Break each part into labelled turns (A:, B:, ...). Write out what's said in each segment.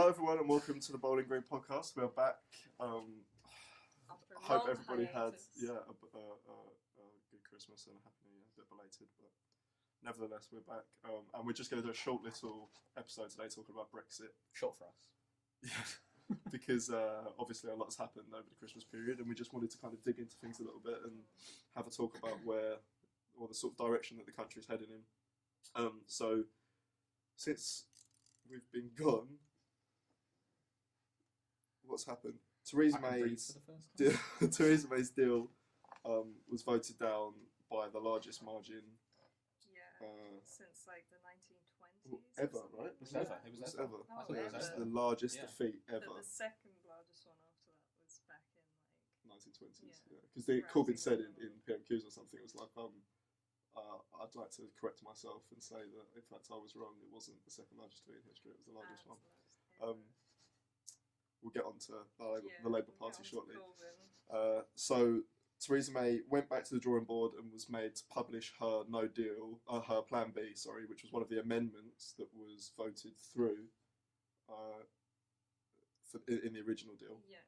A: Hello everyone and welcome to the Bowling Green podcast. We're back. I hope everybody had a good Christmas and a happy New Year. A bit belated, but nevertheless we're back. And we're just going to do a short little episode today talking about Brexit.
B: Short for us.
A: Yeah, because obviously a lot's happened over the Christmas period, and we just wanted to kind of dig into things a little bit and have a talk about the sort of direction that the country's heading in. So since we've been gone, what's happened? Theresa May's deal was voted down by the largest margin.
C: Since like the 1920s.
A: Ever, right?
B: It was ever.
A: I thought it was
C: ever.
A: the largest defeat ever.
C: But the second largest one after that was back in like
A: 1920s. Yeah, because Corbyn said in PMQs or something, it was like, I'd like to correct myself and say that in fact I was wrong. It wasn't the second largest defeat in history; it was the largest one. We'll get on to the Labour Party shortly. So Theresa May went back to the drawing board and was made to publish her her Plan B, which was one of the amendments that was voted through in the original deal.
C: Yeah.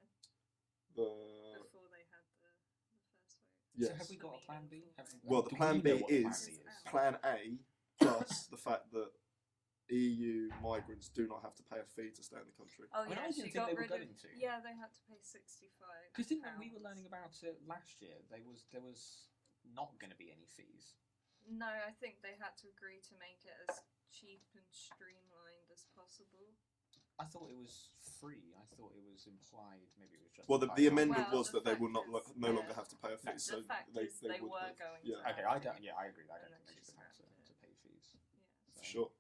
C: Before they had the first vote.
A: Yes.
B: So have we got a Plan B?
A: The Plan B is Plan A plus the fact that EU migrants do not have to pay a fee to stay in the country.
C: Oh
B: I
C: yeah,
B: didn't
C: she
B: think
C: got
B: they were
C: rid
B: going
C: of.
B: to.
C: Yeah, they had to pay £65.
B: Because when we were learning about it last year, there was not going to be any fees.
C: No, I think they had to agree to make it as cheap and streamlined as possible.
B: I thought it was free. I thought it was implied. Maybe it was just.
A: Well, the amendment was
C: the
A: that they will
C: fact
A: no
C: is,
A: longer have to pay a fee.
C: The fact is they were going to.
B: Okay, I agree. I don't think they should have to pay fees.
C: Yeah.
A: For sure.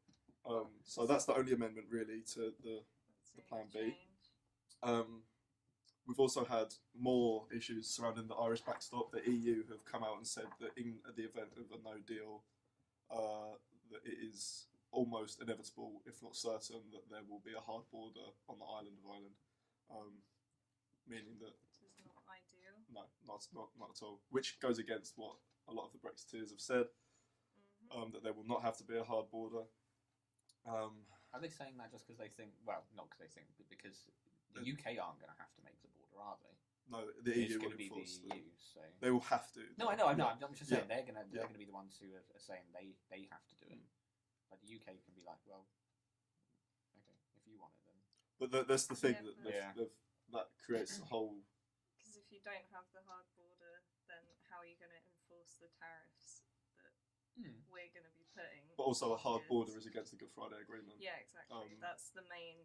A: So that's the only amendment really to the Plan B. We've also had more issues surrounding the Irish backstop. The EU have come out and said that in the event of a no deal, that it is almost inevitable, if not certain, that there will be a hard border on the island of Ireland. Meaning that
C: Which is not ideal.
A: no, not at all. Which goes against what a lot of the Brexiteers have said, that there will not have to be a hard border.
B: Are they saying that just because they think? Well, not because they think, but because the UK aren't going to have to make the border, are they?
A: No, the EU will
B: be
A: enforce
B: the EU. So
A: they will have to.
B: No, I know.
A: Yeah.
B: I'm just saying they're going to be the ones who are saying they have to do it. But the UK can be like, well, okay, if you want it, then.
A: But that's the thing that creates a whole.
C: Because if you don't have the hard border, then how are you going to enforce the tariffs that we're going to be putting?
A: But also, a hard border is against the Good Friday Agreement.
C: Yeah, exactly. That's the main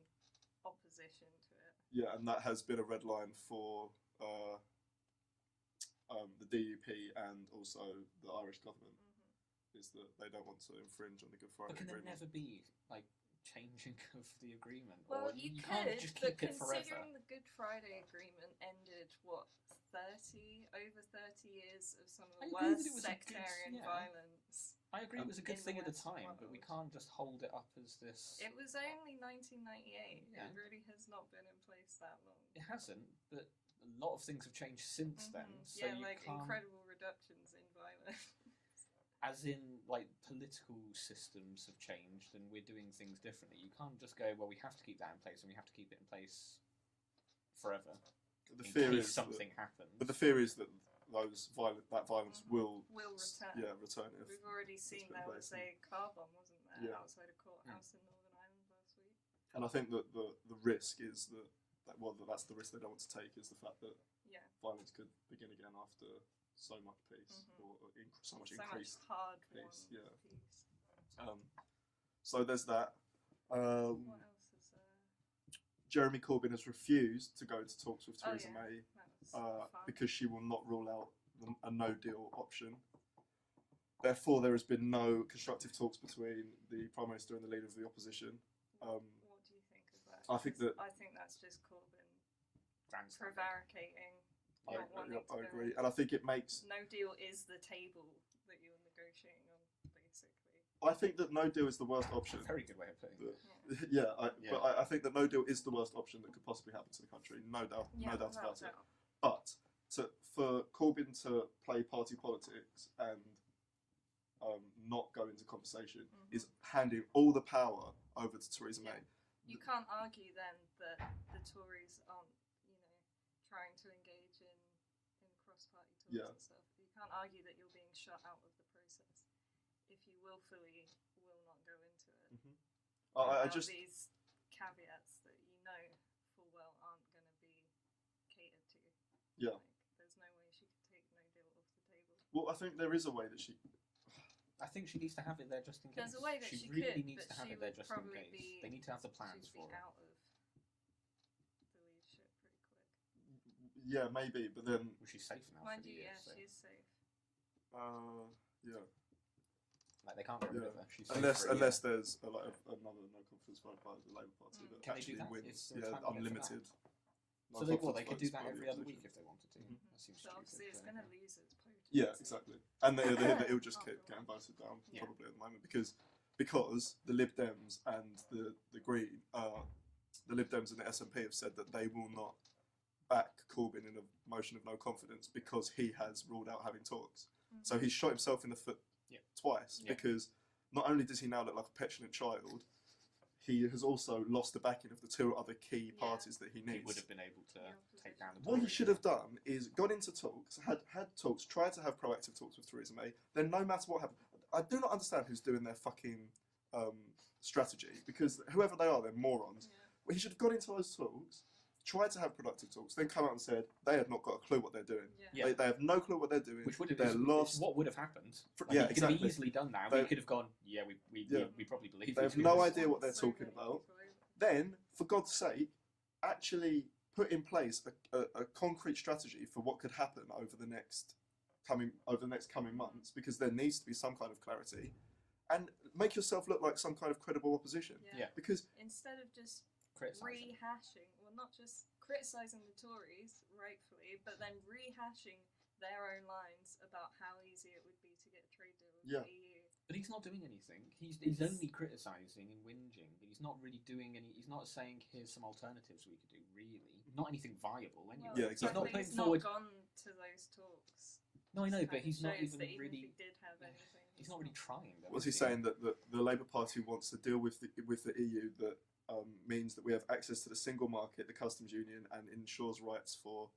C: opposition to it.
A: Yeah, and that has been a red line for the DUP and also the Irish government. Is that they don't want to infringe on the Good Friday
B: Agreement.
A: Agreement.
B: But can there never be like changing of the agreement?
C: Well,
B: or
C: you
B: can't
C: could,
B: just
C: but
B: keep it forever.
C: considering the Good Friday Agreement ended over 30 years of some of the worst sectarian violence.
B: I agree it was a good thing at the time,
C: world.
B: but we can't just hold it up as this.
C: It was only 1998.
B: Yeah.
C: It really has not been in place that long.
B: It hasn't, but a lot of things have changed since then. So
C: yeah,
B: you
C: like
B: can't...
C: incredible reductions in violence.
B: As in, like, political systems have changed and we're doing things differently. You can't just go, well, we have to keep that in place and we have to keep it in place forever.
A: The fear is
B: something happens.
A: But the fear is that that violence will
C: return.
A: Yeah, return.
C: We've already seen there was a car bomb, wasn't there, outside a courthouse in Northern Ireland last week.
A: And I think that the risk is that's the risk they don't want to take, is the fact that violence could begin again after so much peace or so much increased
C: hard
A: peace.
C: Peace.
A: So there's that.
C: What else is there?
A: Jeremy Corbyn has refused to go to talks with Theresa May
C: That was
A: because she will not rule out a no-deal option. Therefore, there has been no constructive talks between the Prime Minister and the leader of the opposition.
C: What do you think of that?
A: I think
C: that's just Corbyn
B: Grandstand.
C: prevaricating.
A: I agree, and I think it makes
C: no deal is the table that you're negotiating on, basically.
A: I think that no deal is the worst option.
B: Very good way of putting it.
A: But I think that no deal is the worst option that could possibly happen to the country. No doubt about it. But for Corbyn to play party politics and not go into conversation is handing all the power over to Theresa May.
C: You can't argue then that the Tories aren't, trying to engage in cross-party talks
A: Yeah.
C: and stuff. You can't argue that you're being shut out of the process if you willfully will not go into it.
A: I
C: without
A: just
C: these caveats that you know full well aren't going to be catered to.
A: Yeah.
C: There's no way she could take no deal off the table.
A: well, I think there is a way that she.
B: I think she needs to have it there just in case.
C: There's a way that she
B: really
C: could,
B: needs
C: but
B: to have
C: she
B: it there
C: would
B: just in
C: probably
B: case.
C: be-
B: They need to have the plans
C: She'd
B: for
C: be
B: it.
C: out of the leadership pretty quick.
A: Yeah, maybe, but then
B: Well, she's safe now
C: Mind
B: for the
C: you,
B: year,
C: yeah,
B: so
C: she is safe.
A: yeah.
B: like they can't get rid
A: Yeah.
B: of her. She's safe
A: Unless
B: for a year.
A: unless there's another no confidence vote by the Labour Party that
B: Can they do
A: actually
B: that?
A: wins.
B: Is there a
A: Yeah,
B: time limit for
A: unlimited.
B: So they could do that every other week if they wanted to.
A: Mhm.
B: That seems
C: So obviously
B: stupid,
C: it's
B: but
C: going to
B: okay.
C: lose its potency.
A: Yeah, exactly. And it'll just keep getting voted down
C: Yeah.
A: probably at the moment because the Lib Dems and the Green, the Lib Dems and the SNP have said that they will not back Corbyn in a motion of no confidence because he has ruled out having talks. So he's shot himself in the foot
B: Yeah.
A: twice
B: Yeah.
A: because not only does he now look like a petulant child, he has also lost the backing of the two other key
C: Yeah.
A: parties that he
B: He
A: needs.
B: would have been able to
C: Yeah,
B: take down the
A: What he
B: Tories.
A: should have done is gone into talks, had talks, tried to have proactive talks with Theresa May. Then no matter what happened, I do not understand who's doing their fucking strategy because whoever they are, they're morons.
C: Yeah.
A: Well, he should have gone into those talks, tried to have productive talks, then come out and said they have not got a clue what they're doing.
C: Yeah.
B: Yeah.
A: They have no clue what they're doing.
B: Which would have
A: They're
B: been
A: lost.
B: what would have happened. Like,
A: Yeah,
B: he could have
A: exactly.
B: easily done that.
A: They-
B: We could have gone. Yeah, we probably believe.
A: They
B: it,
A: have
B: to be
A: no
B: honest.
A: idea what they're
C: So
A: talking
C: many
A: about.
C: people over.
A: Then, for God's sake, actually put in place a concrete strategy for what could happen over the next coming months, because there needs to be some kind of clarity, and make yourself look like some kind of credible opposition.
B: Yeah.
A: Because
C: Instead of just
B: Criticising.
C: rehashing, well, not just criticising the Tories, rightfully, but then rehashing their own lines about how easy it would be to get a trade deal with
A: Yeah.
C: the EU.
B: But he's not doing anything. He's only criticising and whinging. But he's not really doing any. He's not saying here's some alternatives we could do. Really, not anything viable anyway.
C: Well,
A: Yeah, exactly.
B: He's not
C: He's
B: putting forward.
C: not gone to those talks.
B: No, I know,
C: Kind
B: but
C: of
B: he's not
C: shows
B: even
C: that
B: really.
C: if he did have anything,
B: He's not really trying. Though,
A: what's
B: is
A: he saying, that the Labour Party wants to deal with the EU that means that we have access to the single market, the customs union, and ensures rights for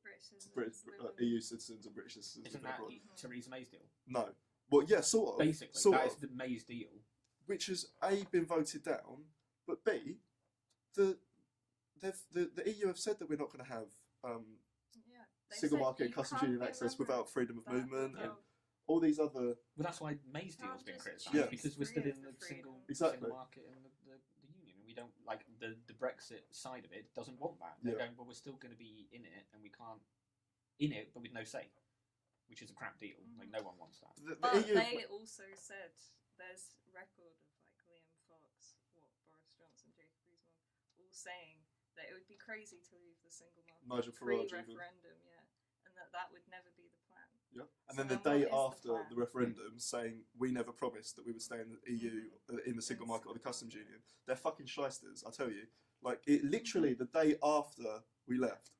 C: British citizens,
A: British,
C: women.
A: EU citizens and British citizens
B: Isn't
A: living
B: that
A: abroad.
B: Theresa May's deal?
A: No. Well, yeah, sort of.
B: Basically,
A: sort
B: that
A: of.
B: is the May's deal.
A: Which has A, been voted down, but B, the EU have said that we're not going to have
C: Yeah, they
A: single
C: said
A: market
C: you
A: and customs
C: can't
A: union
C: get
A: access
C: around
A: without freedom of
C: that
A: movement and
C: without-
A: all these other.
B: Well, that's why May's deal
C: Can't
B: has been
C: just
B: criticised
A: choose
B: because we're still
C: free
B: in
C: of
B: the
C: the
B: single,
C: freedom.
A: Exactly.
B: single market and the union, and we don't like the Brexit side of it doesn't want that. They're
A: Yeah.
B: going, well, we're still going to be in it, and we can't in it, but with no say, which is a crap deal. Like no one wants that.
A: The
C: But
A: EU.
C: they also said there's record of like Liam Fox, Boris Johnson, Jacob Rees-Mogg, all saying that it would be crazy to leave the single market
A: Nigel Farage even.
C: pre-referendum, yeah, and that would never be the plan.
A: Yeah. And
C: So
A: then the
C: then what
A: day
C: is the
A: after
C: plan?
A: the referendum saying we never promised that we would stay in the EU, in the single
C: In
A: market or the
C: single
A: customs
C: market.
A: union. They're fucking shysters, I tell you. Like, it literally, the day after we left,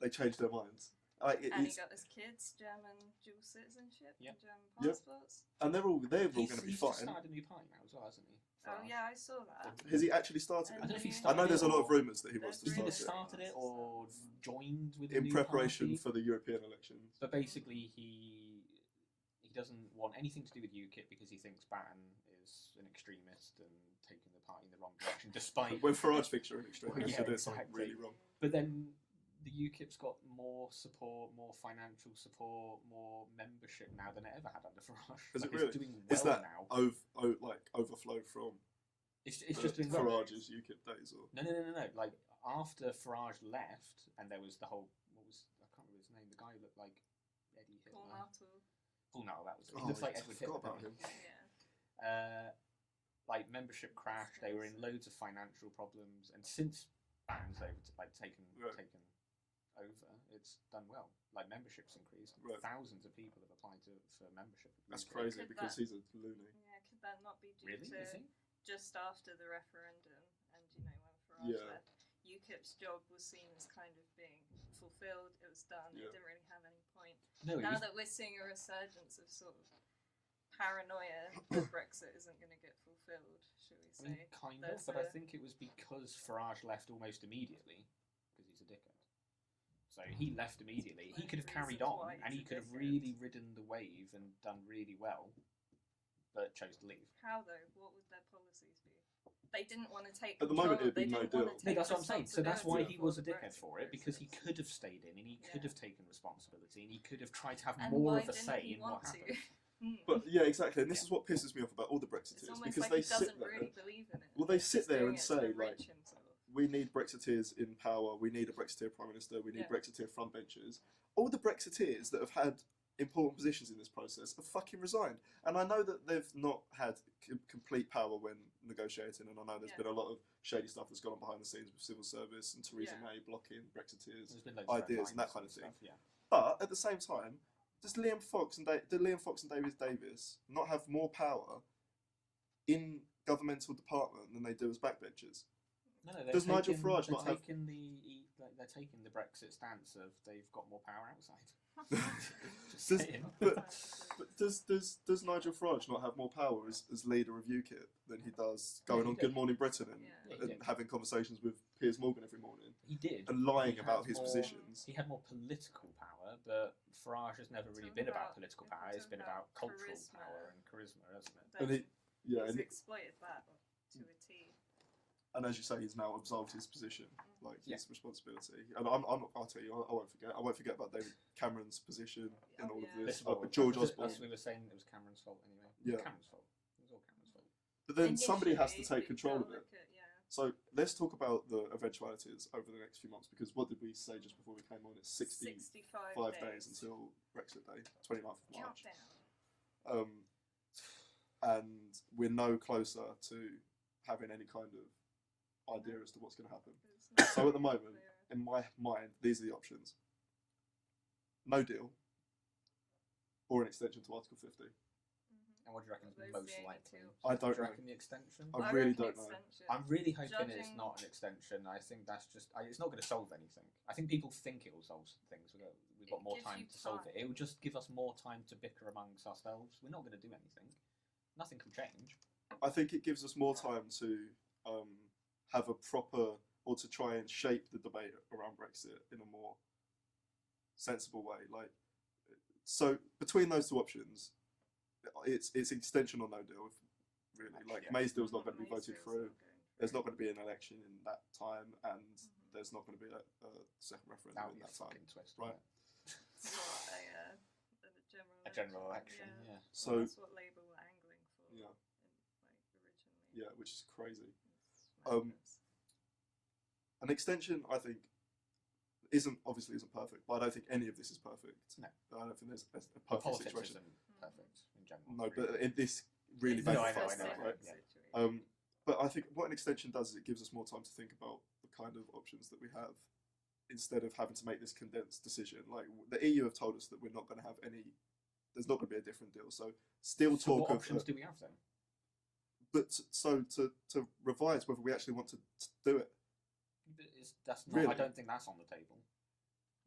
A: they changed their minds. Like,
C: And he
A: it's,
C: got his kids German dual citizenship
B: Yeah.
C: and German
A: Yeah.
C: passports.
A: and they're all going to be
B: He's just
A: fine.
B: started a new party now as well, hasn't he?
C: Oh
B: Farage.
C: yeah, I saw that.
A: Has he actually started
B: I don't know if he
A: it?
B: started
A: I know there's a lot of
B: or-
A: rumours that he wants to
C: There's
B: He either
A: start
C: rumours.
A: it
B: started it or joined with a
A: in
B: new
A: preparation
B: party.
A: for the European elections.
B: But basically, he doesn't want anything to do with UKIP because he thinks Batten is an extremist and taking the party in the wrong direction. Despite,
A: When Farage thinks you're an extremist,
B: Well,
A: so
B: yeah,
A: there's something
B: exactly.
A: really wrong.
B: but then the UKIP's got more support, more financial support, more membership now than it ever had under Farage.
A: Is it
B: Like,
A: really?
B: It's doing well
A: Is that
B: now.
A: overflow from
B: It's just doing well.
A: Farage's UKIP days? Or
B: No. Like after Farage left, and there was the whole I can't remember his name. The guy who looked like Eddie Hitler.
C: Paul Nuttall.
B: Paul Nuttall, that was it. He
A: Oh,
B: looks like
A: I
B: Edward
A: forgot
B: Hitler.
A: about
B: doesn't he?
A: him.
C: Yeah.
B: Like membership crashed. They were in loads of financial problems, and since Batten's taken
A: Right.
B: over, it's done well. Like membership's increased.
A: Right.
B: Thousands of people have applied for membership.
A: That's
B: Could
A: crazy
C: Could
A: because
C: that-
A: he's a loony.
C: Yeah, could that not be due
B: Really?
C: to
B: Is he?
C: just after the referendum and when Farage
A: Yeah.
C: left, UKIP's job was seen as kind of being fulfilled, it was done,
A: Yeah.
C: it didn't really have any point.
B: No, it
C: Now
B: was,
C: that we're seeing a resurgence of sort of paranoia that Brexit isn't going to get fulfilled, should we
B: I mean,
C: say?
B: kind of,
C: There's
B: but I
C: a-
B: think it was because Farage left almost immediately, because he's a dickhead. So he left immediately. He could have carried
C: Reasons
B: on,
C: why
B: and
C: he's
B: he
C: a
B: could have
C: dickhead.
B: really ridden the wave and done really well, but chose to leave.
C: How though? What would their policies be? They didn't want to take
A: At the
C: control.
A: moment, it'd be
C: they
A: no
C: didn't want
A: deal.
C: to
B: No,
C: take
B: that's what I'm saying. So that's why he
C: responsibility
B: was a
C: for the
B: dickhead
C: Brexit
B: for it, because he
C: process.
B: could have stayed in and he could
C: Yeah.
B: have taken responsibility and he could have tried to have
C: And
B: more
C: why
B: of a
C: didn't
B: say
C: he
B: in what
C: want to?
B: happened.
A: But yeah, exactly, and this is what pisses me off about all the
C: It's
A: Brexiteers,
C: almost
A: because
C: like
A: they
C: he
A: sit
C: doesn't
A: there.
C: really believe in it.
A: Well, they
C: He's
A: sit
C: just
A: there
C: doing
A: and
C: it to
A: say, like,
C: enrich himself.
A: We need Brexiteers in power. We need a Brexiteer prime minister. We need
C: Yeah.
A: Brexiteer frontbenchers. All the Brexiteers that have had important positions in this process have fucking resigned. And I know that they've not had complete power when negotiating, and I know there's
C: Yeah.
A: been a lot of shady stuff that's gone on behind the scenes with civil service and Theresa
C: Yeah.
A: May blocking Brexiteers.
B: There's been loads of red
A: Ideas and that
B: lines
A: kind of thing.
B: stuff, yeah.
A: But at the same time, does Liam Fox and David Davis not have more power in governmental department than they do as backbenchers?
B: No,
A: Does Nigel Farage
B: they're
A: not have-
B: taking they're taking the Brexit stance of they've got more power outside. Just
A: Does-
B: saying.
A: But does Nigel Farage not have more power as leader of UKIP than he does going
B: he
A: on
B: did.
A: Good Morning Britain and,
C: Yeah.
B: Yeah, he
A: and
B: did.
A: having conversations with Piers Morgan every morning
B: He did.
A: and lying
B: He
A: about
B: has
A: his
B: more-
A: positions?
B: He had more political power, but Farage has never really been about political
C: if we're
B: power. It's
C: talking
B: been about cultural
C: charisma,
B: power and charisma, hasn't it?
A: And he, yeah,
C: He's
A: and,
C: exploited that to a T.
A: and as you say, he's now absolved his position, like
B: Yeah.
A: his responsibility. And I'll tell you, I won't forget. I won't forget about David Cameron's position in
C: Oh,
A: all
C: yeah.
A: of this.
B: First of all,
A: George
B: as
A: Osborne.
B: we were saying, it was Cameron's fault anyway.
A: Yeah.
B: Cameron's fault. It was all Cameron's fault.
A: But then somebody has to
C: Initially,
A: take
C: but
A: control
C: you've
A: of
C: got
A: it.
C: to look at- yeah.
A: So let's talk about the eventualities over the next few months, because what did we say just before we came on? It's 65 days until Brexit Day, 29th of March.
C: Countdown.
A: And we're no closer to having any kind of idea as to what's going to happen.
C: It's not
A: So at the moment,
C: clear.
A: in my mind, these are the options: no deal, or an extension to Article 50.
B: And what do you reckon is
C: Those
B: most
C: the only
B: likely?
C: two
A: I don't
B: Do you
A: know.
B: reckon the extension?
A: I really
C: reckon
A: don't know.
C: extension.
B: I'm really hoping it's
C: Judging-
B: not an extension. I think that's just. It's not going to solve anything. I think people think it will solve some things. We've got
C: It
B: more
C: gives
B: time
C: you
B: to solve it.
C: time.
B: It will just give us more time to bicker amongst ourselves. We're not going to do anything. Nothing can change.
A: I think it gives us more time to have a proper, or to try and shape the debate around Brexit in a more sensible way. Like, so between those two options, it's extension or no deal. Really, like
B: Yeah.
A: May's deal's not going to be
C: May's
A: voted
C: deal's
A: through.
C: not going
A: There's not going to be an election in that time, and there's not going to be a second
B: That
A: referendum
B: would
A: in
B: be a
A: that time.
B: fucking twist.
A: Right.
C: What,
B: A general election.
C: Yeah.
B: Yeah.
A: So
C: Well, that's what Labour were angling for.
A: yeah,
C: Originally.
A: yeah, which is crazy.
C: It's
A: Um,
C: madness.
A: An extension, I think, isn't perfect, but I don't think any of this is perfect.
B: No.
A: I don't think there's a
B: The
A: perfect
B: politics
A: situation.
B: isn't perfect in general.
A: No,
B: really.
A: but in this really
C: It's
A: bad
B: No, I
C: a
B: know, I know,
C: specific
B: I know, yeah.
C: situation.
A: But I think what an extension does is it gives us more time to think about the kind of options that we have, instead of having to make this condensed decision. Like the EU have told us that we're not going to have any. There's not going to be a different deal. So still
B: So
A: talk
B: what
A: of.
B: options do we have then?
A: But so to revise whether we actually want to do it.
B: That's not.
A: Really?
B: I don't think that's on the table.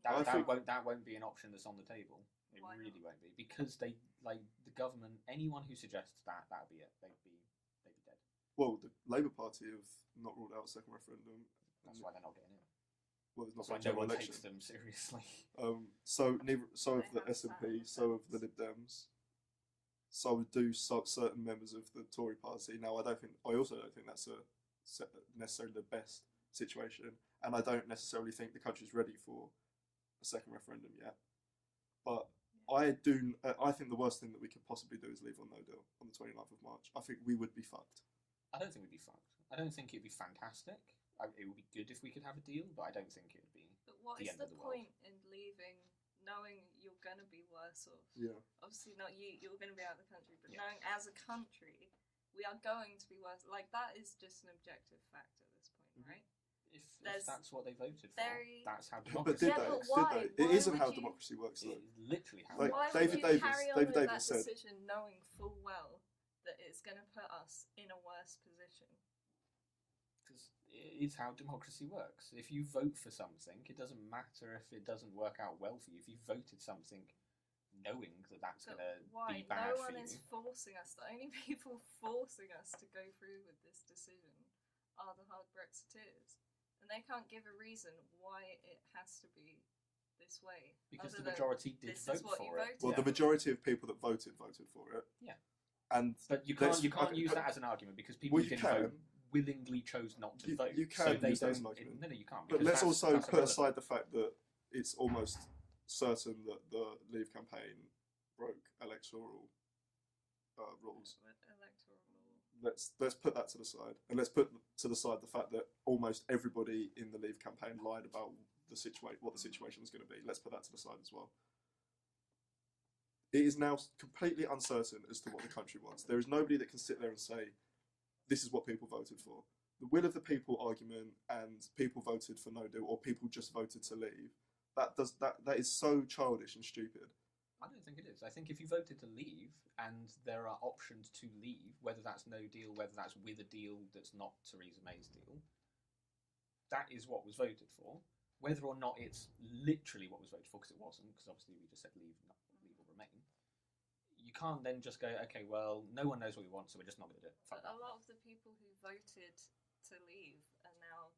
A: I think-
B: That won't be an option that's on the table. It
C: Why
B: really
C: not?
B: won't be, because they, like, the government. Anyone who suggests that'll be it. They'd be dead.
A: Well, the Labour Party have not ruled out a second referendum.
B: That's why they're not getting in.
A: Well, there's not
B: That's
A: been
B: why
A: a
B: no
A: general
B: one
A: election.
B: takes them seriously.
A: So
C: They
A: have the
C: have
A: SNP,
C: sat on the
A: so have the
C: fence.
A: Lib Dems, so do certain members of the Tory party. Now, I also don't think that's necessarily the best situation, and I don't necessarily think the country's ready for a second referendum yet. But I think the worst thing that we could possibly do is leave on no deal on the 29th of March. I think we would be fucked.
B: I don't think we'd be fucked. I don't think it'd be fantastic. It would be good if we could have a deal, but I don't think it'd be.
C: But what
B: the
C: is
B: end
C: the
B: of the world.
C: point in leaving knowing you're going to be worse off?
A: Yeah.
C: Obviously, not you, you're going to be out of the country, but
B: Yeah.
C: knowing as a country, we are going to be worse. Like, that is just an objective fact at this point,
A: Mhm.
C: right?
B: If
C: There's
B: that's what they voted for,
C: very-
B: that's how
A: But
B: democracy
A: did
C: Yeah,
A: they?
C: but
B: works.
C: why?
A: Did they? It
C: Why
A: isn't
C: would
A: how
C: you-
A: democracy works,
B: It
A: though.
B: is literally how.
A: Like,
C: Why
A: David
C: would you
A: Davis-
C: carry on
A: David
C: with
A: Davis
C: that
A: said-
C: decision knowing full well that it's going to put us in a worse position?
B: Because it is how democracy works. If you vote for something, it doesn't matter if it doesn't work out well for you. If you voted something knowing that that's
C: But
B: going to
C: why?
B: be bad
C: No
B: for
C: one
B: you.
C: is forcing us. The only people forcing us to go through with this decision are the hard Brexiteers. And they can't give a reason why it has to be this way.
B: Because
C: other
B: the
C: than
B: majority did
C: this
B: vote
C: is what
B: for
C: you
B: it.
C: voted
A: Well,
C: for.
A: the majority of people that voted for it.
B: Yeah.
A: And
B: But you
A: let's-
B: can't
A: okay,
B: use that as an argument because people
A: well,
B: who
A: you
B: didn't vote
A: can.
B: willingly chose not to
A: You-
B: vote.
A: you
B: so
A: can
B: they
A: use that
B: don't.
A: as an argument.
B: No, you can't.
A: But
B: because
A: let's also
B: that's
A: put
B: irrelevant.
A: aside the fact that it's almost certain that the Leave campaign broke electoral rules.
C: Electoral law.
A: Let's put that to the side, and let's put to the side the fact that almost everybody in the Leave campaign lied about what the situation was going to be. Let's put that to the side as well. It is now completely uncertain as to what the country wants. There is nobody that can sit there and say, this is what people voted for. The will of the people argument and people voted for no deal or people just voted to leave, that is so childish and stupid.
B: I don't think it is. I think if you voted to leave and there are options to leave, whether that's no deal, whether that's with a deal that's not Theresa May's deal, that is what was voted for. Whether or not it's literally what was voted for, because it wasn't, because obviously we just said leave or remain. You can't then just go, okay, well, no one knows what we want, so we're just not going to do it.
C: But a lot of the people who voted to leave are now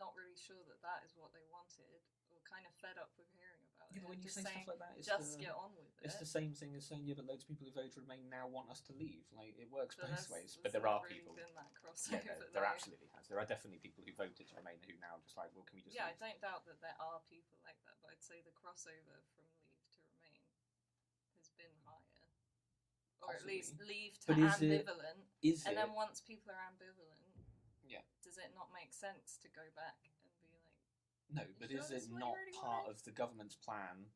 C: not really sure that that is what they wanted, or kind of fed up with hearing about it.
B: Yeah, but when you
C: just
B: say
C: saying,
B: stuff like that,
C: get on with it.
B: it's the same thing as saying, yeah, but loads of people who voted to remain now want us to leave. Like, it works
C: But
B: both
C: there's-
B: ways.
C: there's
B: But there
C: not
B: are
C: really
B: people.
C: been that crossover,
B: Yeah,
C: though.
B: there absolutely has. There are definitely people who voted to remain who now just like, well, can we just
C: Yeah, I
B: leave?
C: don't doubt that there are people like that, but I'd say the crossover from leave to remain has been higher. Or at
B: Possibly.
C: least leave to
B: But is it-
C: ambivalent.
B: Is
C: And
B: it?
C: then once people are ambivalent,
B: Yeah.
C: does it not make sense to go back and be like,
B: No, but
C: sure
B: is
C: this
B: it
C: is what you
B: not
C: really
B: part
C: wanted?
B: of the government's plan,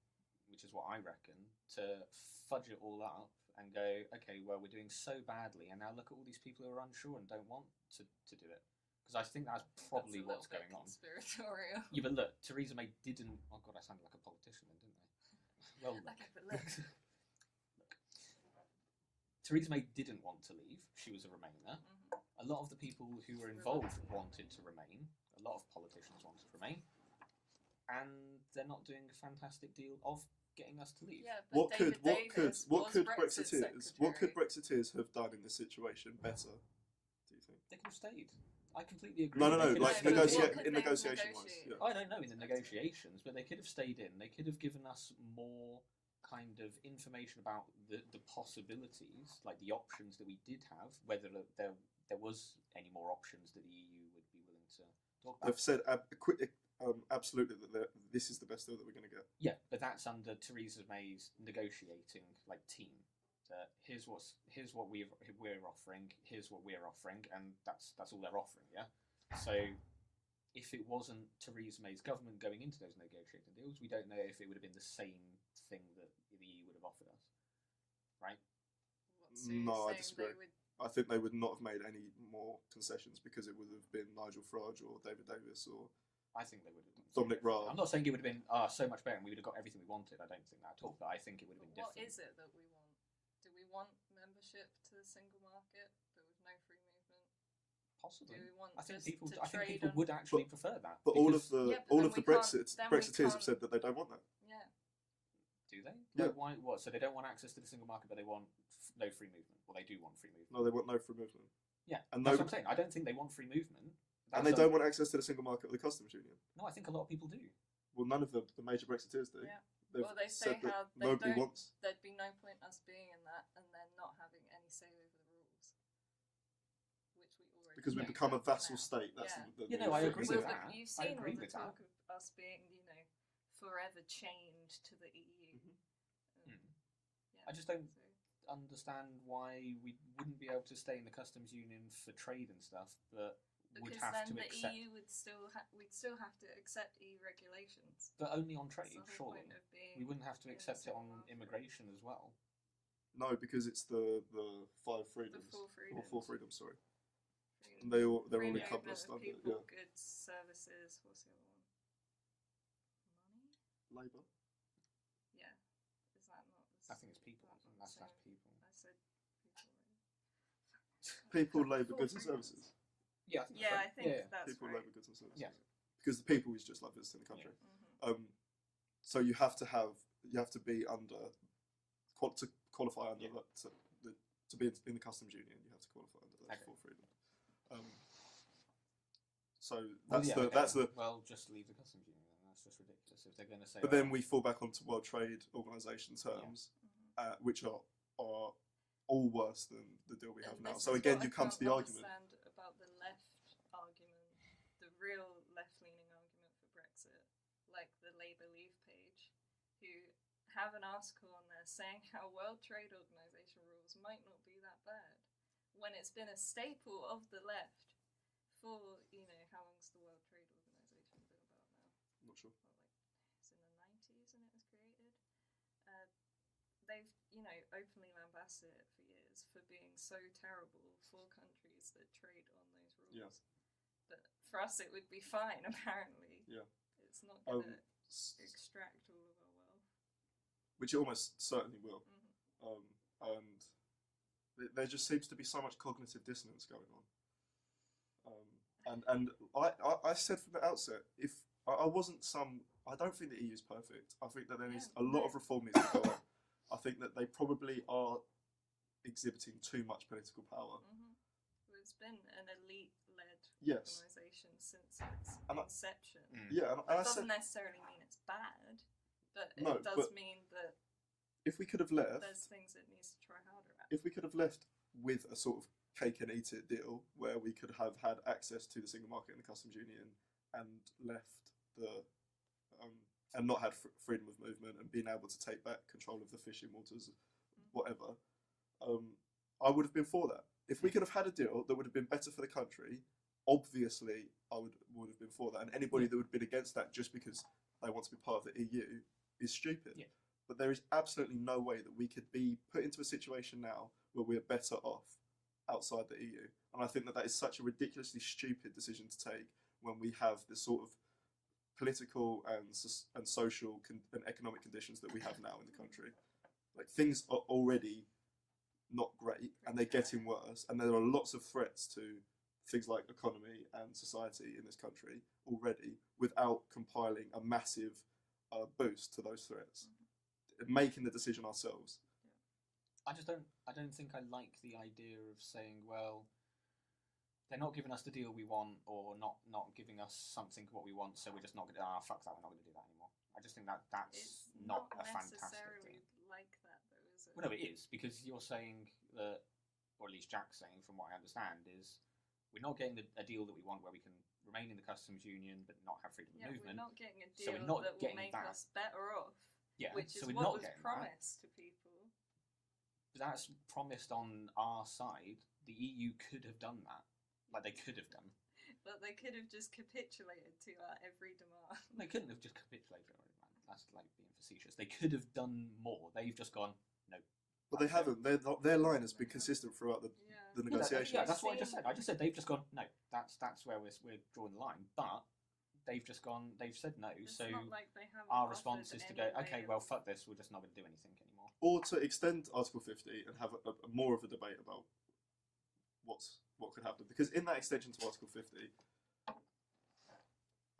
B: which is what I reckon, to fudge it all up and go, okay, well, we're doing so badly, and now look at all these people who are unsure and don't want to do it. Because I think that's probably
C: that's a
B: what's
C: little bit
B: going on.
C: conspiratorial.
B: Yeah, but look, Theresa May didn't. Oh god, I sounded like a politician then, didn't I? Well, look.
C: Okay, but look.
B: Theresa May didn't want to leave. She was a Remainer.
C: Mhm.
B: A lot of the people who were involved wanted to remain. A lot of politicians wanted to remain. And they're not doing a fantastic deal of getting us to leave.
C: Yeah, but David Davis was Brexit
A: what could
C: secretary.
A: Brexiteers have done in this situation better? Do you think?
B: They could have stayed. I completely agree.
A: No,
B: They could
A: like
B: have
C: No, but
B: stayed
C: what
B: in.
C: could
A: in
C: they have
A: negotiation wise.
C: negotiated?
A: Yeah.
B: I don't know in the negotiations, but they could have stayed in. They could have given us more kind of information about the possibilities, like the options that we did have, whether there was any more options that the EU would be willing to talk about.
A: They've said absolutely that this is the best deal that we're going to get.
B: Yeah, but that's under Theresa May's negotiating like team. Here's what we're offering. Here's what we're offering, and that's all they're offering. Yeah. So if it wasn't Theresa May's government going into those negotiating deals, we don't know if it would have been the same thing that the EU would have offered us, right?
C: So you're
A: No, I
C: saying
A: disagree.
C: they would-
A: I think they would not have made any more concessions because it would have been Nigel Farage or David Davis or
B: I think they would have done
A: Dominic Raab.
B: I'm not saying it would have been so much better and we would have got everything we wanted. I don't think that at all. But I think it would have been
C: What
B: different.
C: is it that we want? Do we want membership to the single market, but with no free movement?
B: Possibly.
C: Do we want
B: I think
C: just
B: people.
C: to
B: I think
C: trade
B: people
C: on-
B: would actually prefer that.
A: But all of
B: because-
A: the
C: Yeah, but
A: all
C: then
A: of the
C: we can't- then we
A: Brexiteers have
C: can't-
A: said that they don't want that.
C: Yeah.
B: Do they?
A: Yeah.
B: Like, why? What? So they don't want access to the single market, but they want no free movement. Well, they do want free movement.
A: No, they want no free movement.
B: Yeah,
A: And
B: that's
A: no,
B: what I'm saying. I don't think they want free movement.
A: and they don't want access to the single market or the customs union.
B: No, I think a lot of people do.
A: Well, none of the major Brexiteers do.
C: Yeah.
A: They've
C: Well, they say
A: said that
C: how they
A: nobody
C: don't.
A: wants.
C: There'd be no point us being in that and then not having any say over the rules, which we already
A: Because we
C: do
A: become a
C: now.
A: vassal state. That's
C: Yeah.
A: the
B: You know, I
A: thing,
B: agree
A: isn't
B: with
A: it?
B: that.
C: You've
B: I
C: seen all
B: agree
C: the
B: with that.
C: talk of us being, forever chained to the EU.
A: Mhm.
C: Yeah,
B: I just don't
C: so-
B: understand why we wouldn't be able to stay in the customs union for trade and stuff, but would
C: Because
B: have
C: then
B: to
C: the
B: accept,
C: EU would we'd still have to accept EU regulations.
B: but only on
C: That's
B: trade.
C: the whole
B: Surely
C: point of being
B: we wouldn't have to
C: in the
B: accept it
C: single
B: on
C: market.
B: immigration as well.
A: No, because it's the five
C: the
A: freedoms.
C: full
A: Or
C: freedoms.
A: four freedoms, sorry.
C: Freedom.
A: And they're all
C: Free
A: encompassed
C: movement
A: under
C: of people,
A: yeah.
C: goods, services. What's the other one? Money?
A: Labour.
C: Yeah. Is that not?
B: I think it's people.
C: That's not the
B: That's
C: same.
B: people.
C: I said people.
A: People, labour,
C: Full
A: goods and
C: freedoms.
A: services.
B: Yeah, I think
C: Yeah,
B: that's
C: I
B: right.
C: think
B: Yeah, yeah.
C: that's
A: People,
C: right.
A: labour, goods and services.
B: Yeah.
A: Because the people is just like visiting the country.
C: Mhm.
A: So you have to be under to qualify under
B: Yeah.
A: to be in the customs union, you have to qualify under those
B: Okay.
A: four freedoms. So
B: Well,
A: that's
B: yeah,
A: the
B: okay.
A: that's the.
B: Well, just leave the customs union then. That's just ridiculous. If they're going to say.
A: But then we fall back onto World Trade Organization terms,
C: Mhm.
A: which are all worse than the deal we have
C: And
A: now.
C: this
A: So
C: is
A: again,
C: what
A: you
C: I
A: come to
C: can't
A: the argument.
C: understand about the left argument, the real left-leaning argument for Brexit, like the Labour Leave page, who have an article on there saying how World Trade Organization rules might not be that bad, when it's been a staple of the left for, how long's the World Trade Organization been about now?
A: I'm not sure.
C: It's in the 90s and it was created. They've, openly lambasted it for years for being so terrible for countries that trade on those rules.
A: Yeah.
C: But for us, it would be fine, apparently.
A: Yeah.
C: It's not going to
A: S-
C: extract all of our wealth.
A: which it almost certainly will.
C: Mhm.
A: And there just seems to be so much cognitive dissonance going on. And I said from the outset, if I wasn't I don't think the EU's perfect. I think that there needs a lot of reform needs to go on. I think that they probably are exhibiting too much political power.
C: Mhm. Well, it's been an elite-led
A: Yes.
C: organisation since its
A: And
C: inception.
A: Yeah, and
C: That
A: I
C: doesn't
A: said
C: necessarily mean it's bad, but
A: No,
C: it does
A: but-
C: mean that
A: if we could have left,
C: there's things it needs to try harder at.
A: if we could have left with a sort of cake and eat it deal where we could have had access to the single market and the customs union and left and not had freedom of movement and being able to take back control of the fishing waters, whatever, I would have been for that. If we could have had a deal that would have been better for the country, obviously I would have been for that. And anybody that would have been against that just because they want to be part of the EU is stupid.
B: Yeah.
A: But there is absolutely no way that we could be put into a situation now where we're better off outside the EU. And I think that is such a ridiculously stupid decision to take when we have the sort of political and social and economic conditions that we have now in the country. Like, things are already not great and they're getting worse, and there are lots of threats to things like economy and society in this country already without compiling a massive boost to those threats. Making the decision ourselves.
B: I don't think I like the idea of saying, well, they're not giving us the deal we want, or not giving us something what we want, so we're just not going to. Fuck that, we're not going to do that anymore. I just think that's
C: It's
B: not a fantastic
C: necessarily
B: thing.
C: like that, though, is it?
B: Well, no, it is, because you're saying that, or at least Jack's saying, from what I understand, is we're not getting a deal that we want where we can remain in the customs union but not have freedom of movement.
C: We're not getting a
B: So
C: deal
B: we're not
C: that will
B: getting
C: make
B: that.
C: us better off.
B: Yeah,
C: Which
B: so
C: is
B: we're
C: what
B: not
C: was
B: getting
C: promised to people.
B: But that's promised on our side. The EU could have done that. Like, they could have done.
C: But they could have just capitulated to our every demand.
B: They couldn't have just capitulated on it, man. That's like being facetious. They could have done more. They've just gone, no.
A: But they haven't. Their line has been consistent throughout the
B: No,
A: negotiations.
B: yeah, that's what I just said. I just said they've just gone, no. That's where we're drawing the line. But they've just gone, they've said no.
C: It's
B: so
C: not like they haven't
B: our
C: offered
B: response is to
C: any
B: go,
C: way
B: okay,
C: of-
B: well, fuck this. We're just not going to do anything anymore.
A: Or to extend Article 50 and have a more of a debate about what could happen. Because in that extension to Article 50,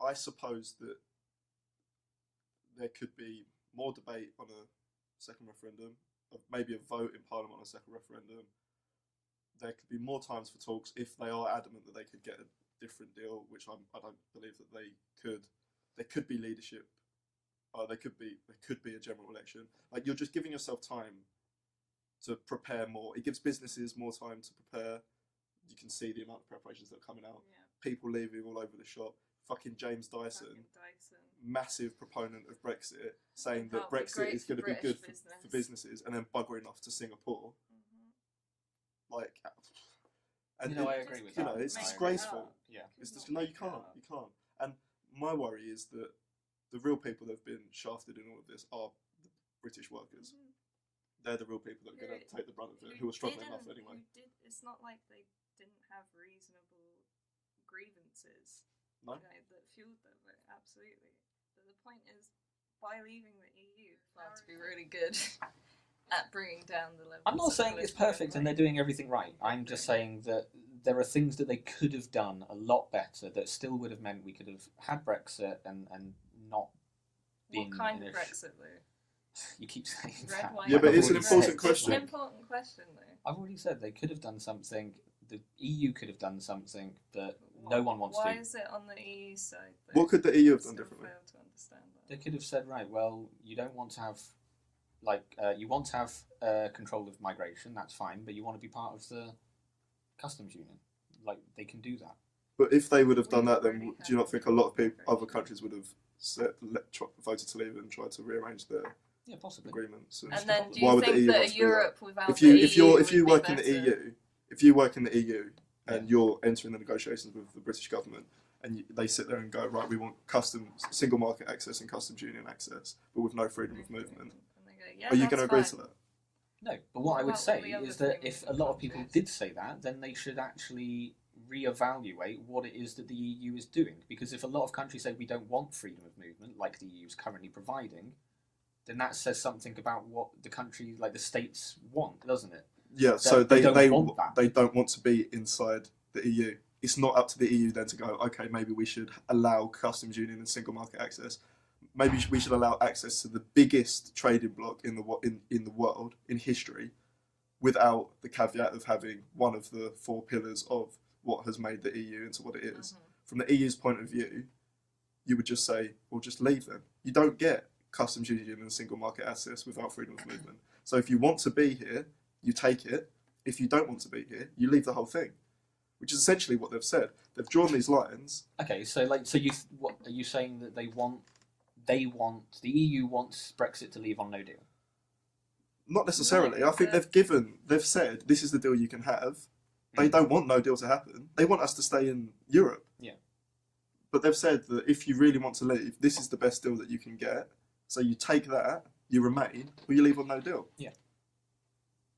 A: I suppose that there could be more debate on a second referendum, maybe a vote in Parliament on a second referendum. There could be more times for talks if they are adamant that they could get a different deal, which I don't believe that they could. There could be leadership. There could be a general election. Like, you're just giving yourself time to prepare more. It gives businesses more time to prepare. You can see the amount of preparations that are coming out.
C: Yeah,
A: People leaving all over the shop. Fucking James Dyson,
C: fucking Dyson.
A: massive proponent of Brexit, saying that
C: That'll be
A: Brexit
C: great
A: is going to
C: for
A: be good
C: British
A: for businesses, and then buggering off to Singapore. Like, and
B: I
A: it-
B: agree with
A: you
B: that.
A: know, it's
C: Make it
A: disgraceful.
C: up.
B: Yeah.
A: It's
C: Could
A: just,
C: not
A: no, you
C: make it
A: can't.
C: up.
A: You can't. And my worry is that the real people that have been shafted in all of this are the British workers.
C: Mhm.
A: They're the real people that are going to take the brunt of it, who are struggling enough anyway.
C: It's not like they didn't have reasonable grievances.
A: No.
C: That fueled them. Absolutely. But the point is, by leaving the EU, found to be really good at bringing down the level.
B: I'm not saying it's perfect and they're doing everything right. I'm just saying that there are things that they could have done a lot better that still would have meant we could have had Brexit and not been
C: What kind
B: in
C: of
B: a
C: Brexit, though?
B: You keep saying
C: Red,
B: that.
C: white,
A: Yeah, but
B: I've
A: it's an
B: already
A: important
B: said-
C: It's
A: question.
C: an important question, though.
B: I've already said they could have done something. The EU could have done something that no one wants
C: Why
B: to.
C: is it on the EU side? Though?
A: What could the EU have
C: I
A: done
C: still
A: differently?
C: fail to understand that.
B: They could have said, right, well, you don't want to have, you want to have control of migration. That's fine, but you want to be part of the customs union. Like they can do that.
A: But if they would have done
C: We've
A: that, then
C: already
A: do you not
C: had
A: think a lot of people,
C: migration.
A: other countries would have voted to leave and tried to rearrange their
B: Yeah, possibly.
A: agreements?
C: And then, do
A: Why
C: you
A: would the
C: think
A: EU
C: that
A: want
C: a
A: to do that?
C: Europe without
A: If you
C: the
A: if you
C: EU
A: if you
C: would
A: work
C: be
A: in the
C: better?
A: EU, if you work in the EU and
B: Yeah.
A: you're entering the negotiations with the British government, and they sit there and go, right, we want single market access and customs union access, but with no freedom of movement.
C: And they go, yeah,
A: Are you going to
C: that's
A: agree
C: fine.
A: to that?
B: No, but what I would
C: Well,
B: say
C: the other
B: is that
C: free
B: if a
C: movement
B: lot of people
C: countries.
B: did say that, then they should actually reevaluate what it is that the EU is doing. Because if a lot of countries say we don't want freedom of movement, like the EU is currently providing, then that says something about what the country, like the states, want, doesn't it?
A: Yeah. So
B: they
A: they
B: don't want that.
A: they don't want to be inside the EU. It's not up to the EU then to go, okay, maybe we should allow customs union and single market access. Maybe we should allow access to the biggest trading bloc in the world in history, without the caveat of having one of the four pillars of what has made the EU into what it is. From the EU's point of view, you would just say, well, just leave them. You don't get customs union and single market access without freedom of movement. So if you want to be here, you take it. If you don't want to be here, you leave the whole thing. Which is essentially what they've said. They've drawn these lines.
B: Okay, so what are you saying that the EU wants Brexit to leave on no deal?
A: Not necessarily.
C: No,
A: I think
C: but-
A: they've said this is the deal you can have. They don't want no deal to happen. They want us to stay in Europe.
B: Yeah.
A: But they've said that if you really want to leave, this is the best deal that you can get. So you take that, you remain, or you leave on no deal.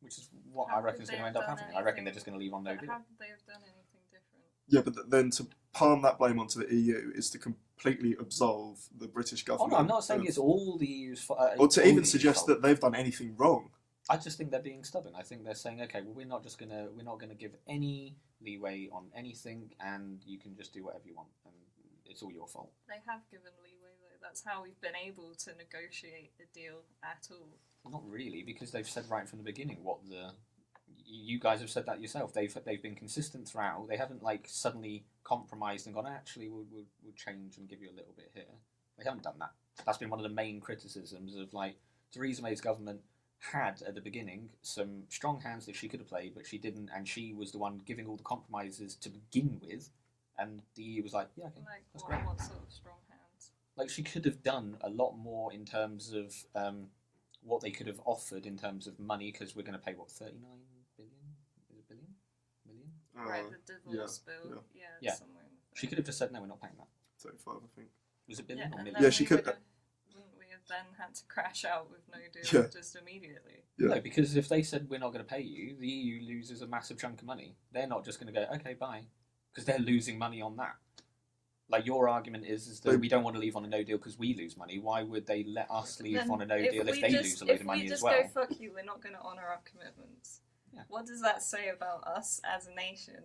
B: Which is what
C: How
B: I reckon
C: could
B: is
C: they
B: going to end
C: have
B: up
C: done
B: happening. I reckon they're
C: anything-
B: just going to leave on no
C: But
B: deal.
C: how could they have done anything different?
A: Yeah, but then to palm that blame onto the EU is to completely absolve the British
B: Oh
A: government.
B: no, I'm not saying
A: of-
B: it's all the EU's
A: or to even suggest that they've done anything wrong.
B: I just think they're being stubborn. I think they're saying, okay, well, we're not gonna give any leeway on anything, and you can just do whatever you want, and it's all your fault.
C: They have given leeway, though. That's how we've been able to negotiate a deal at all.
B: Not really, because they've said right from the beginning what you guys have said that yourself. They've been consistent throughout. They haven't like suddenly compromised and gone, actually, we'll change and give you a little bit here. They haven't done that. That's been one of the main criticisms of like Theresa May's government had at the beginning some strong hands that she could have played, but she didn't, and she was the one giving all the compromises to begin with, and the EU was like, yeah, okay,
C: Like,
B: that's great.
C: what sort of strong hands?
B: Like she could have done a lot more in terms of what they could have offered in terms of money, because we're going to pay what, 39 billion? Is it billion? Million?
C: Right, the divorce bill.
B: Yeah.
C: Somewhere in the
B: She could have just said no, we're not paying that.
A: 35, I think.
B: Was it
C: Yeah,
B: billion or
C: and
B: million?
C: then
A: she
C: we
A: could-
C: wouldn't we have then had to crash out with no deal
A: Yeah.
C: just immediately?
A: Yeah.
B: No, because if they said we're not going to pay you, the EU loses a massive chunk of money. They're not just going to go, okay, bye, because they're losing money on that. Like your argument is that
A: They-
B: we don't want to leave on a no deal because we lose money. Why would they let us leave
C: Then
B: on a no deal if
C: we
B: they
C: just-
B: lose a load of money
C: If we
B: as
C: just
B: well?
C: go, fuck you, we're not going to honour our commitments.
B: Yeah.
C: What does that say about us as a nation?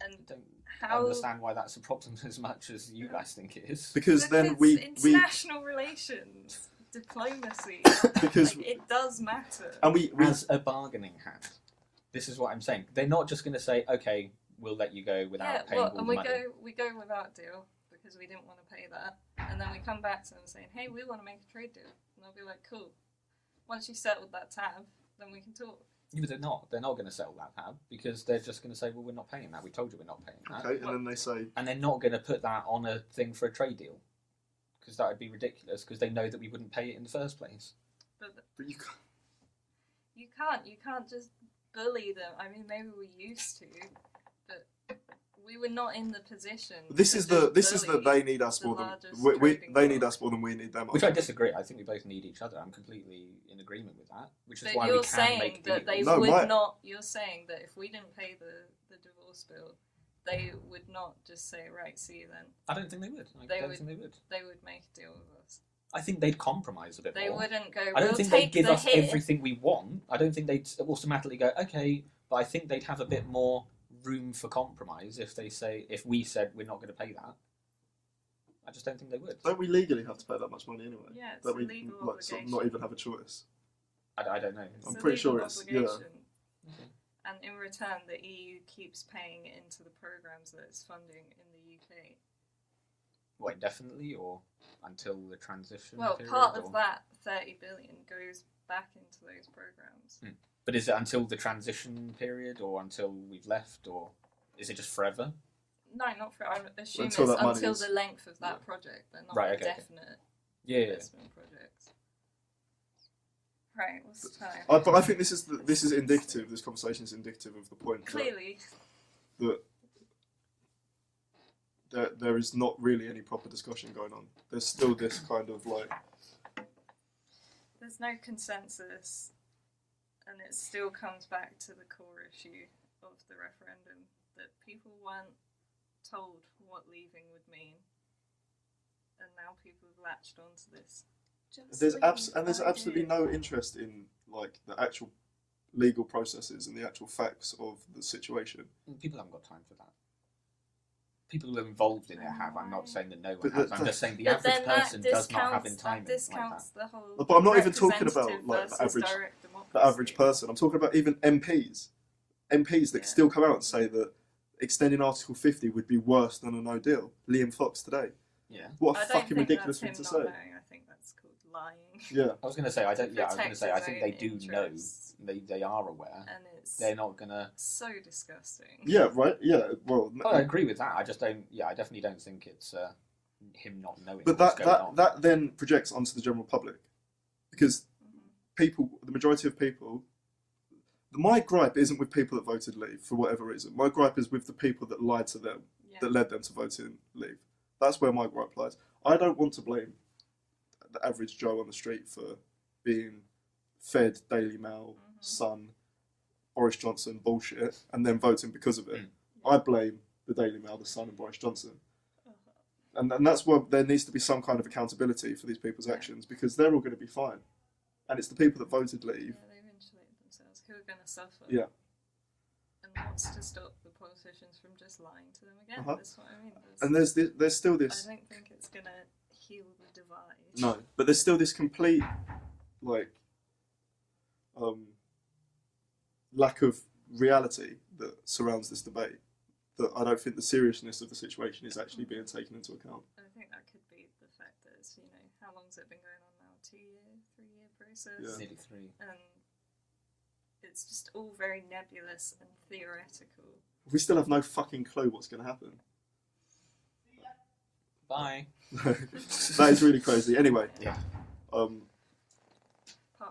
C: And
B: I don't
C: how...
B: understand why that's a problem as much as you guys think it is.
A: Because then we
C: international relations, diplomacy,
A: because
C: like, it does matter.
A: and we
B: As a bargaining hand, this is what I'm saying. They're not just going to say, okay, we'll let you go without paying all
C: and
B: the money.
C: we go without deal because we didn't want to pay that, and then we come back to them saying, hey, we want to make a trade deal, and they'll be like, cool. Once you settled that tab, then we can talk.
B: Yeah, but they're not. They're not going to settle that tab because they're just going to say, well, we're not paying that. We told you we're not paying that.
A: okay, and then they say
B: And they're not going to put that on a thing for a trade deal because that would be ridiculous because they know that we wouldn't pay it in the first place.
C: But
A: but you
C: you can't just bully them. I mean, maybe we used to, but we were not in the position.
A: This
C: to
A: is
C: just
A: the
C: bully
A: they need us
C: the
A: more than
C: largest
A: we
C: trading
A: they need
C: bloc.
A: us more than we need them.
B: Which I disagree. I think we both need each other. I'm completely in agreement with that. Which is
C: But
B: why we
C: you're
B: can
C: saying
B: make
C: that they
B: deals.
A: No,
C: would
A: my-
C: not. You're saying that if we didn't pay the divorce bill, they would not just say, right, see you then.
B: I don't think they would. I
C: They
B: don't
C: would-
B: think they would.
C: They would make a deal with us.
B: I think they'd compromise a bit
C: They
B: more.
C: wouldn't go.
B: I don't
C: We'll
B: think they'd
C: take
B: give
C: the
B: us
C: hit.
B: everything we want. I don't think they'd automatically go, okay, but I think they'd have a bit more room for compromise if we said we're not going to pay that. I just don't think they would.
A: Don't we legally have to pay that much money anyway?
C: Yeah, it's
A: That
C: a
A: we
C: legal
A: like sort of
C: obligation.
A: not even have a choice.
B: I don't know.
C: It's
A: I'm
C: a
A: pretty
C: legal
A: sure it's- yeah.
C: obligation.
B: Okay.
C: And in return, the EU keeps paying into the programs that it's funding in the UK.
B: What, indefinitely or until the transition
C: Well,
B: period?
C: part
B: or...
C: of that 30 billion goes back into those programs.
B: But is it until the transition period or until we've left, or is it just forever?
C: No, not for. I assume
A: Until
C: it's
A: that money
C: until
A: is-
C: the length of that
A: yeah.
C: project. They're not
B: Right, okay, okay.
C: definite
B: Yeah.
C: investment projects. Right, what's the time?
A: But I think this is indicative. This conversation is indicative of the point
C: Clearly,
A: that there is not really any proper discussion going on. There's still this kind of like,
C: there's no consensus, and it still comes back to the core issue of the referendum that people weren't told what leaving would mean, and now people have latched onto this.
A: there's absolutely no interest in like the actual legal processes and the actual facts of the situation.
B: People haven't got time for that. People who are involved in it have. I'm not saying that no one
A: But
B: has.
A: that-
B: I'm just saying the
C: But
B: average
C: then that
B: person does not have
C: discounts-
B: time
C: that discounts
B: like
C: the whole.
A: But I'm not even talking about,
C: representative
A: like, the
C: versus
A: average-
C: direct
A: The
C: democracy.
A: average person. I'm talking about even MPs that
C: Yeah.
A: still come out and say that extending Article 50 would be worse than a no deal. Liam Fox today.
B: that. Yeah.
A: What a
C: I don't
A: fucking
C: think
A: ridiculous
C: that's
A: thing
C: him
A: to
C: not
A: say.
C: knowing. I think that's called lying.
A: Yeah.
B: I was going to say I don't. Yeah, I was going to say I
C: Protect
B: think
C: his
B: they do
C: own
B: know.
C: interests.
B: They are aware.
C: And it's
B: They're not gonna.
C: so disgusting.
A: Yeah, right? Yeah, well...
B: Oh, I agree with that. I just don't. Yeah, I definitely don't think it's him not knowing.
A: But
B: what's
A: that,
B: going on.
A: that then projects onto the general public. Because
C: Mhm.
A: people, the majority of people... My gripe isn't with people that voted leave, for whatever reason. My gripe is with the people that lied to them,
C: Yeah.
A: that led them to voting leave. That's where my gripe lies. I don't want to blame the average Joe on the street for being fed Daily Mail,
C: Mhm.
A: Sun, Boris Johnson bullshit, and then voting because of it.
B: Mm.
A: I blame the Daily Mail, the Sun, and Boris Johnson.
C: Uh-huh.
A: And that's why there needs to be some kind of accountability for these people's
C: Yeah.
A: actions, because they're all going to be fine. And it's the people that voted leave.
C: Yeah, they've insulated themselves. Who are going to suffer?
A: Yeah.
C: And what's to stop the politicians from just lying to them again?
A: Uh-huh.
C: That's what I mean.
A: And there's still
C: I
A: this...
C: don't think it's going to heal the divide.
A: No, but there's still this complete, like, lack of reality that surrounds this debate. That I don't think the seriousness of the situation is actually being taken into account.
C: I think that could be the fact that it's, how long's it been going on now? 2 year, 3 year process?
A: Yeah.
B: Nearly 3.
C: And it's just all very nebulous and theoretical.
A: We still have no fucking clue what's going to happen.
B: Bye.
A: That is really crazy. Anyway,
B: Yeah.
C: Apart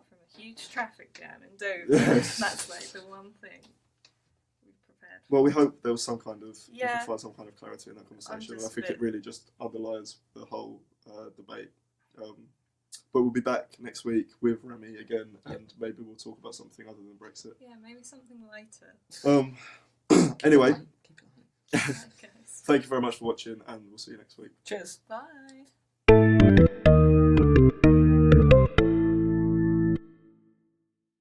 C: from a huge traffic jam in Dover,
A: Yes.
C: that's like the one thing we've prepared for.
A: well, we hope there was some kind of, we
C: Yeah.
A: could find some kind of clarity in that conversation.
C: just
A: I think
C: a bit-
A: it really just underlies the whole debate. But we'll be back next week with Remy again, and maybe we'll talk about something other than Brexit.
C: Yeah, maybe something lighter.
A: Anyway,
B: Keep it on.
C: Okay.
A: thank you very much for watching, and we'll see you next week.
B: Cheers.
C: Bye.